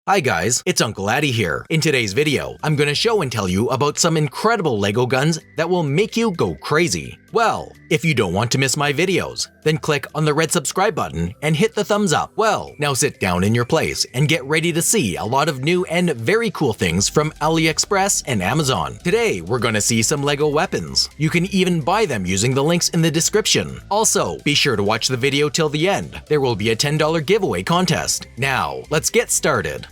Hi guys, it's Uncle Addy here. In today's video, I'm gonna show and tell you about some incredible LEGO guns that will make you go crazy. Well, if you don't want to miss my videos, then click on the red subscribe button and hit the thumbs up. Well, now sit down in your place and get ready to see a lot of new and very cool things from Aliexpress and Amazon. Today, we're gonna see some LEGO weapons. You can even buy them using the links in the description. Also, be sure to watch the video till the end. There will be a $10 giveaway contest. Now, let's get started.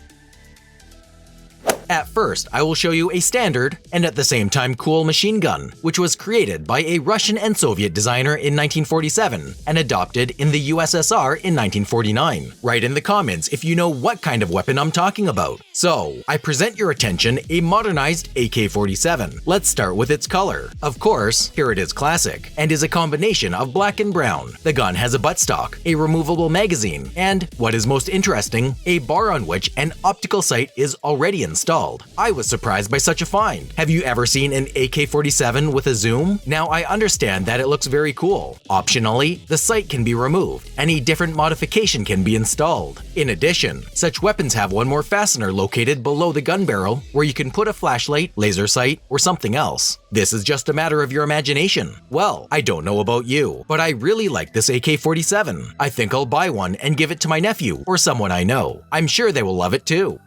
At first, I will show you a standard and at the same time cool machine gun, which was created by a Russian and Soviet designer in 1947 and adopted in the USSR in 1949. Write in the comments if you know what kind of weapon I'm talking about. So, I present your attention a modernized AK-47. Let's start with its color. Of course, here it is classic, and is a combination of black and brown. The gun has a buttstock, a removable magazine, and, what is most interesting, a bar on which an optical sight is already installed. I was surprised by such a find. Have you ever seen an AK-47 with a zoom? Now I understand that it looks very cool. Optionally, the sight can be removed, and a different modification can be installed. In addition, such weapons have one more fastener located below the gun barrel where you can put a flashlight, laser sight, or something else. This is just a matter of your imagination. Well, I don't know about you, but I really like this AK-47. I think I'll buy one and give it to my nephew or someone I know. I'm sure they will love it too.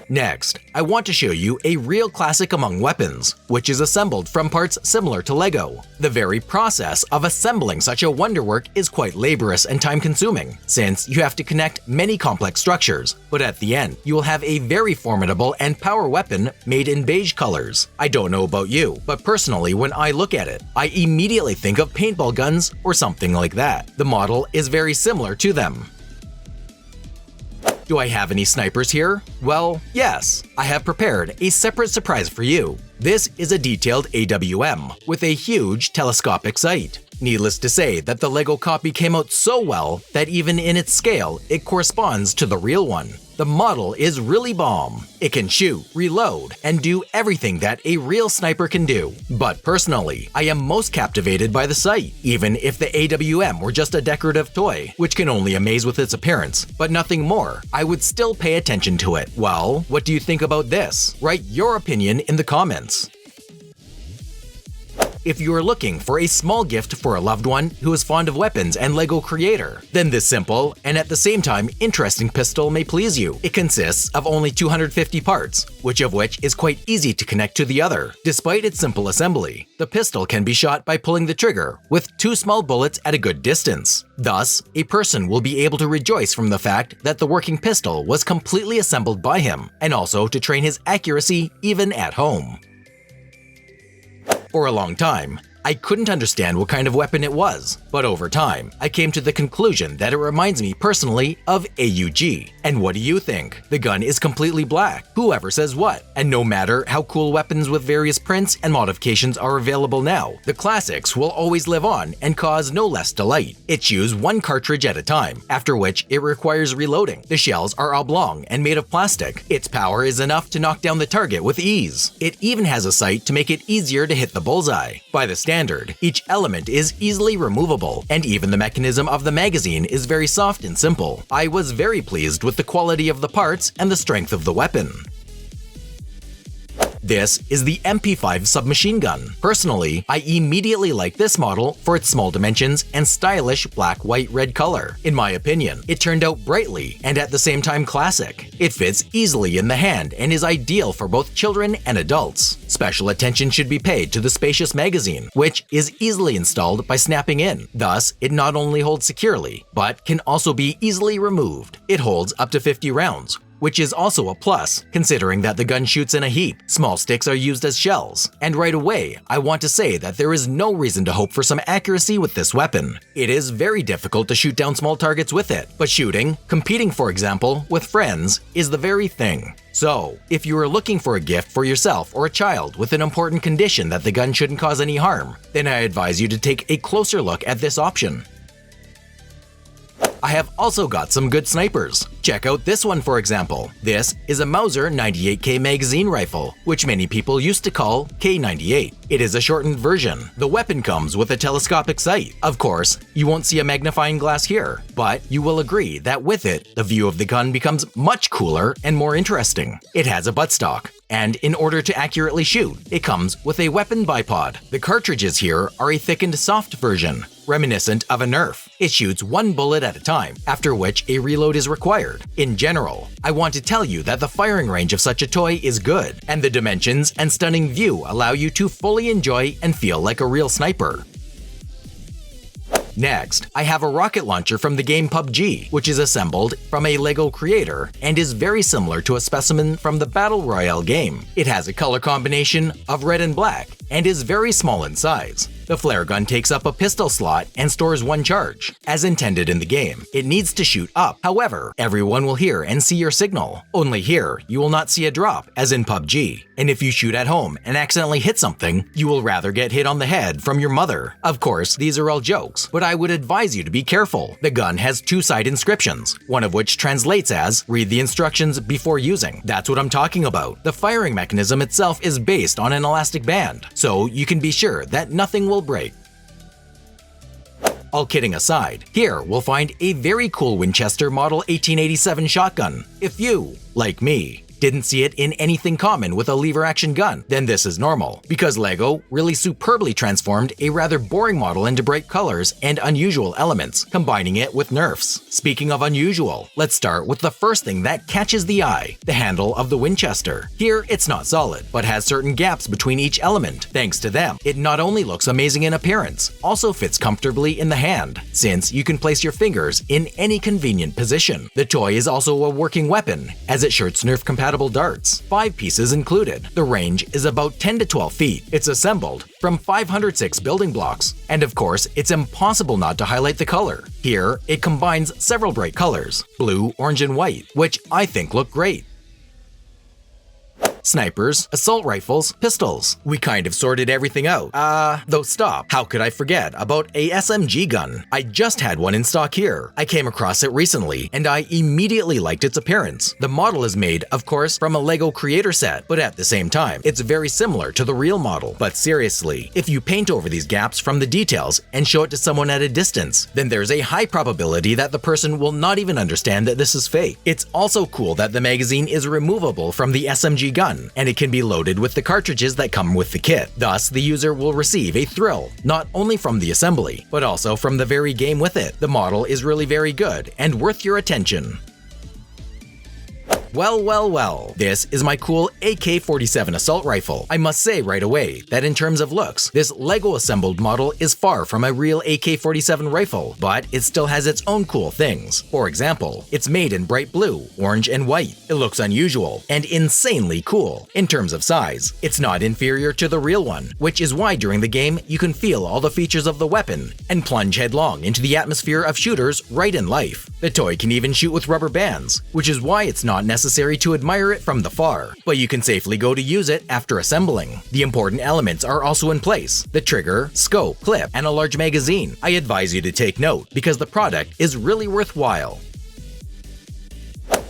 Next, I want to show you a real classic among weapons, which is assembled from parts similar to LEGO. The very process of assembling such a wonderwork is quite laborious and time-consuming, since you have to connect many complex structures, but at the end, you will have a very formidable and power weapon made in beige colors. I don't know about you, but personally, when I look at it, I immediately think of paintball guns or something like that. The model is very similar to them. Do I have any snipers here? Well, yes. I have prepared a separate surprise for you. This is a detailed AWM with a huge telescopic sight. Needless to say that the LEGO copy came out so well that even in its scale, it corresponds to the real one. The model is really bomb. It can shoot, reload, and do everything that a real sniper can do. But personally, I am most captivated by the sight, even if the AWM were just a decorative toy, which can only amaze with its appearance, but nothing more. I would still pay attention to it. Well, what do you think about this? Write your opinion in the comments. If you are looking for a small gift for a loved one who is fond of weapons and LEGO creator, then this simple and at the same time interesting pistol may please you. It consists of only 250 parts, which is quite easy to connect to the other. Despite its simple assembly, the pistol can be shot by pulling the trigger with 2 small bullets at a good distance. Thus, a person will be able to rejoice from the fact that the working pistol was completely assembled by him, and also to train his accuracy even at home. For a long time, I couldn't understand what kind of weapon it was, but over time, I came to the conclusion that it reminds me personally of AUG. And what do you think? The gun is completely black. Whoever says what? And no matter how cool weapons with various prints and modifications are available now, the classics will always live on and cause no less delight. It chews one cartridge at a time, after which it requires reloading. The shells are oblong and made of plastic. Its power is enough to knock down the target with ease. It even has a sight to make it easier to hit the bullseye. By the standard, each element is easily removable, and even the mechanism of the magazine is very soft and simple. I was very pleased with the quality of the parts and the strength of the weapon. This is the MP5 submachine gun. Personally, I immediately like this model for its small dimensions and stylish black, white, red color. In my opinion, it turned out brightly and at the same time classic. It fits easily in the hand and is ideal for both children and adults. Special attention should be paid to the spacious magazine, which is easily installed by snapping in. Thus, it not only holds securely, but can also be easily removed. It holds up to 50 rounds, which is also a plus, considering that the gun shoots in a heap. Small sticks are used as shells. And right away, I want to say that there is no reason to hope for some accuracy with this weapon. It is very difficult to shoot down small targets with it, but competing for example, with friends, is the very thing. So, if you are looking for a gift for yourself or a child with an important condition that the gun shouldn't cause any harm, then I advise you to take a closer look at this option. I have also got some good snipers. Check out this one for example. This is a Mauser 98K magazine rifle, which many people used to call K98. It is a shortened version. The weapon comes with a telescopic sight. Of course, you won't see a magnifying glass here, but you will agree that with it, the view of the gun becomes much cooler and more interesting. It has a buttstock, and in order to accurately shoot, it comes with a weapon bipod. The cartridges here are a thickened soft version, reminiscent of a Nerf. It shoots one bullet at a time, after which a reload is required. In general, I want to tell you that the firing range of such a toy is good, and the dimensions and stunning view allow you to fully enjoy and feel like a real sniper. Next, I have a rocket launcher from the game PUBG, which is assembled from a LEGO creator and is very similar to a specimen from the Battle Royale game. It has a color combination of red and black and is very small in size. The flare gun takes up a pistol slot and stores one charge, as intended in the game. It needs to shoot up. However, everyone will hear and see your signal. Only here, you will not see a drop, as in PUBG. And if you shoot at home and accidentally hit something, you will rather get hit on the head from your mother. Of course, these are all jokes, but I would advise you to be careful. The gun has two-side inscriptions, one of which translates as, "Read the instructions before using." That's what I'm talking about. The firing mechanism itself is based on an elastic band, so you can be sure that nothing will break. All kidding aside, here we'll find a very cool Winchester Model 1887 shotgun. If you, like me, didn't see it in anything common with a lever-action gun, then this is normal, because LEGO really superbly transformed a rather boring model into bright colors and unusual elements, combining it with Nerfs. Speaking of unusual, let's start with the first thing that catches the eye, the handle of the Winchester. Here, it's not solid, but has certain gaps between each element. Thanks to them, it not only looks amazing in appearance, also fits comfortably in the hand, since you can place your fingers in any convenient position. The toy is also a working weapon, as it shoots Nerf-compatible darts, 5 pieces included. The range is about 10 to 12 feet. It's assembled from 506 building blocks, and of course, it's impossible not to highlight the color. Here, it combines several bright colors, blue, orange, and white, which I think look great. Snipers, assault rifles, pistols. We kind of sorted everything out. Though stop, how could I forget about a SMG gun? I just had one in stock here. I came across it recently, and I immediately liked its appearance. The model is made, of course, from a LEGO creator set, but at the same time, it's very similar to the real model. But seriously, if you paint over these gaps from the details and show it to someone at a distance, then there's a high probability that the person will not even understand that this is fake. It's also cool that the magazine is removable from the SMG gun, and it can be loaded with the cartridges that come with the kit. Thus, the user will receive a thrill, not only from the assembly, but also from the very game with it. The model is really very good and worth your attention. Well, this is my cool AK-47 assault rifle. I must say right away that in terms of looks, this LEGO assembled model is far from a real AK-47 rifle, but it still has its own cool things. For example, it's made in bright blue, orange, and white. It looks unusual and insanely cool. In terms of size, it's not inferior to the real one, which is why during the game you can feel all the features of the weapon and plunge headlong into the atmosphere of shooters right in life. The toy can even shoot with rubber bands, which is why it's not necessary to admire it from the far, but you can safely go to use it after assembling. The important elements are also in place: the trigger, scope, clip, and a large magazine. I advise you to take note because the product is really worthwhile.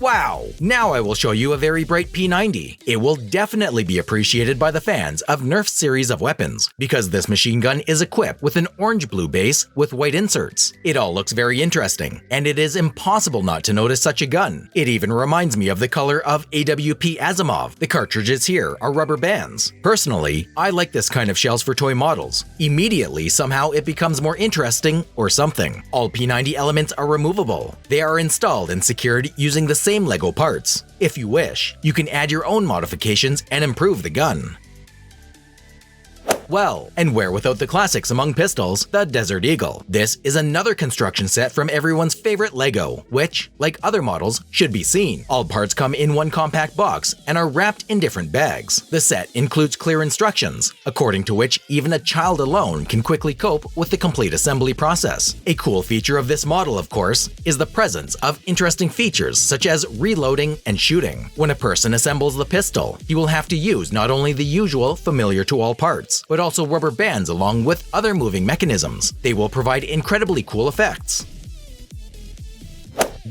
Wow! Now I will show you a very bright P90. It will definitely be appreciated by the fans of Nerf's series of weapons, because this machine gun is equipped with an orange-blue base with white inserts. It all looks very interesting, and it is impossible not to notice such a gun. It even reminds me of the color of AWP Asimov. The cartridges here are rubber bands. Personally, I like this kind of shells for toy models. Immediately, somehow it becomes more interesting or something. All P90 elements are removable. They are installed and secured using the same LEGO parts. If you wish, you can add your own modifications and improve the gun. Well, and where without the classics among pistols, the Desert Eagle. This is another construction set from everyone's favorite LEGO, which, like other models, should be seen. All parts come in one compact box and are wrapped in different bags. The set includes clear instructions, according to which even a child alone can quickly cope with the complete assembly process. A cool feature of this model, of course, is the presence of interesting features such as reloading and shooting. When a person assembles the pistol, he will have to use not only the usual familiar to all parts, but also rubber bands along with other moving mechanisms. They will provide incredibly cool effects.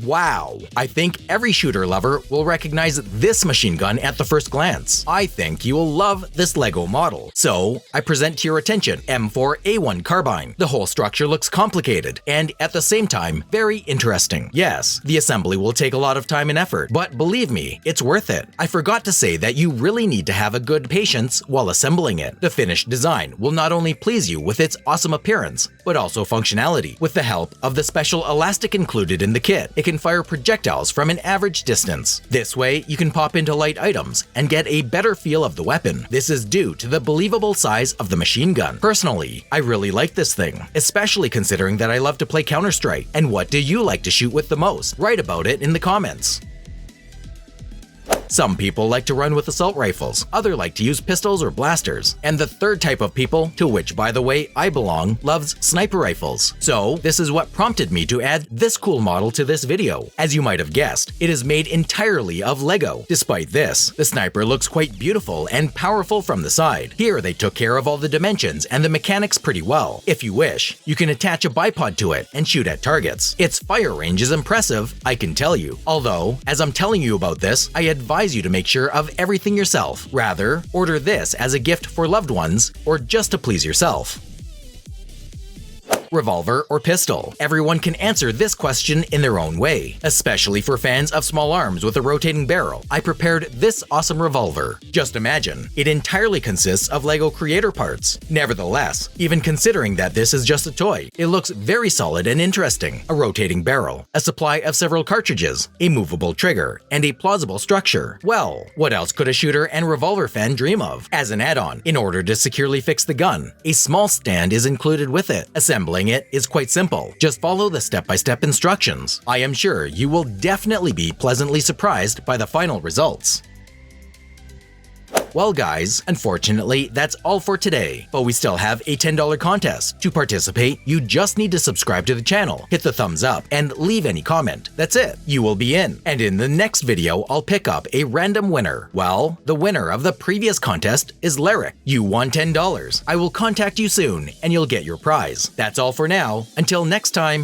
Wow! I think every shooter lover will recognize this machine gun at the first glance. I think you will love this LEGO model. So, I present to your attention M4A1 Carbine. The whole structure looks complicated, and at the same time, very interesting. Yes, the assembly will take a lot of time and effort, but believe me, it's worth it. I forgot to say that you really need to have a good patience while assembling it. The finished design will not only please you with its awesome appearance, but also functionality. With the help of the special elastic included in the kit, it can fire projectiles from an average distance. This way, you can pop into light items and get a better feel of the weapon. This is due to the believable size of the machine gun. Personally, I really like this thing, especially considering that I love to play Counter-Strike. And what do you like to shoot with the most? Write about it in the comments. Some people like to run with assault rifles, others like to use pistols or blasters, and the third type of people, to which by the way I belong, loves sniper rifles. So this is what prompted me to add this cool model to this video. As you might have guessed, it is made entirely of LEGO. Despite this, the sniper looks quite beautiful and powerful from the side. Here they took care of all the dimensions and the mechanics pretty well. If you wish, you can attach a bipod to it and shoot at targets. Its fire range is impressive, I can tell you. Although, as I'm telling you about this, I advise you to make sure of everything yourself. Rather, order this as a gift for loved ones or just to please yourself. Revolver or pistol? Everyone can answer this question in their own way, especially for fans of small arms with a rotating barrel. I prepared this awesome revolver. Just imagine, it entirely consists of LEGO creator parts. Nevertheless, even considering that this is just a toy, it looks very solid and interesting. A rotating barrel, a supply of several cartridges, a movable trigger, and a plausible structure. Well, what else could a shooter and revolver fan dream of? As an add-on, in order to securely fix the gun, a small stand is included with it. Assembling it is quite simple. Just follow the step-by-step instructions. I am sure you will definitely be pleasantly surprised by the final results. Well guys, unfortunately that's all for today, but we still have a $10 contest. To participate, you just need to subscribe to the channel, hit the thumbs up, and leave any comment. That's it, you will be in. And in the next video, I'll pick up a random winner. Well, the winner of the previous contest is Lyric. You won $10. I will contact you soon, and you'll get your prize. That's all for now. Until next time.